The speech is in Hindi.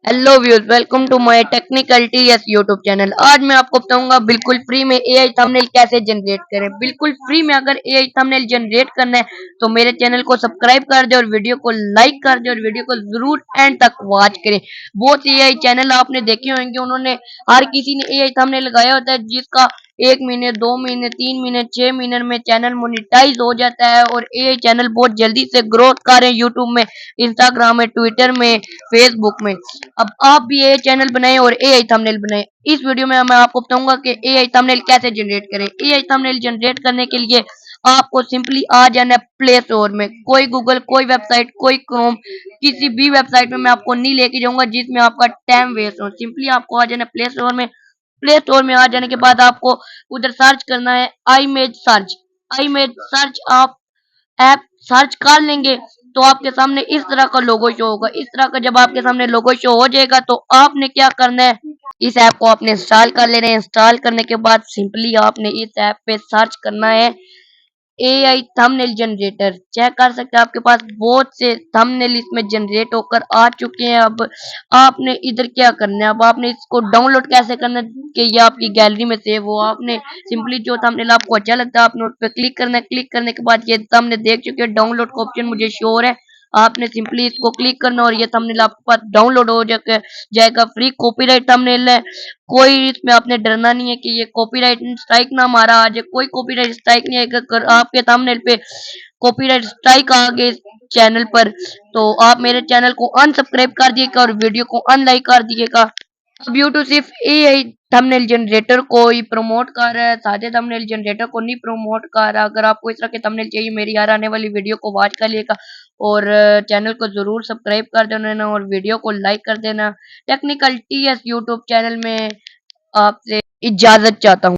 Hello viewers, welcome to my technical TS YouTube channel. आज मैं आपको बताऊंगा बिल्कुल फ्री में एआई थंबनेल कैसे जनरेट करें। बिल्कुल फ्री में अगर एआई थंबनेल जनरेट करना है तो मेरे चैनल को सब्सक्राइब कर दे और वीडियो को लाइक कर दे और वीडियो को जरूर एंड तक वॉच करें। बहुत से एआई चैनल आपने देखे होंगे, उन्होंने हर किसी ने एआई थंबनेल लगाया होता है जिसका 1 महीने 2 महीने 3 महीने 6 महीने में चैनल मोनिटाइज हो जाता है। और एआई चैनल बहुत जल्दी से ग्रोथ कर रहे हैं यूट्यूब में, इंस्टाग्राम में, ट्विटर में, फेसबुक में। अब आप भी एआई चैनल बनाएं और एआई थंबनेल बनाएं। इस वीडियो में मैं आपको बताऊंगा कि एआई थंबनेल कैसे जनरेट करें। एआई थंबनेल जनरेट करने के लिए आपको सिंपली आ जाना है प्ले स्टोर में। कोई गूगल, कोई वेबसाइट, कोई क्रोम, किसी भी वेबसाइट में मैं आपको नहीं लेके जाऊंगा जिसमें आपका टाइम वेस्ट हो। सिंपली आपको आ जाना है प्ले स्टोर में। प्ले स्टोर में आ जाने के बाद आपको उधर सर्च करना है iMage सर्च। iMage सर्च आप ऐप सर्च कर लेंगे तो आपके सामने इस तरह का लोगो शो होगा। इस तरह का जब आपके सामने लोगो शो हो जाएगा तो आपने क्या करना है, इस ऐप को आपने इंस्टॉल कर लेना है। इंस्टॉल करने के बाद सिंपली आपने इस ऐप पे सर्च करना है एआई थंबनेल जनरेटर। चेक कर सकते हैं आपके पास बहुत से थंबनेल इसमें जनरेट होकर आ चुके हैं। अब आपने इधर क्या करना है, अब आपने इसको डाउनलोड कैसे करना है कि ये आपकी गैलरी में सेव हो। आपने सिंपली जो थंबनेल आपको अच्छा लगता है आपने उस पर क्लिक करना है। क्लिक करने के बाद ये थंबनेल देख चुके हैं, डाउनलोड का ऑप्शन मुझे शो हो रहा है। आपने सिंपली इसको क्लिक करना और ये थंबनेल आपके पास डाउनलोड हो जाएगा। फ्री कॉपीराइट थंबनेल है, कोई इसमें आपने डरना नहीं है कि ये कॉपीराइट स्ट्राइक ना मारा आ जाए। कोई कॉपीराइट स्ट्राइक नहीं आएगा। अगर आपके थंबनेल पे कॉपीराइट स्ट्राइक आ गए चैनल पर तो आप मेरे चैनल को अनसब्सक्राइब कर दिएगा और वीडियो को अनलाइक कर दिएगा। अब यूट्यूब सिर्फ एआई थंबनेल जनरेटर को ही प्रमोट कर रहा है, सादे थंबनेल जनरेटर को नहीं प्रमोट कर रहा। अगर आपको इस तरह के थंबनेल चाहिए मेरी यार आने वाली वीडियो को वॉच कर लिएगा और चैनल को जरूर सब्सक्राइब कर देना और वीडियो को लाइक कर देना। टेक्निकल टीएस यूट्यूब चैनल में आपसे इजाजत चाहता हूँ।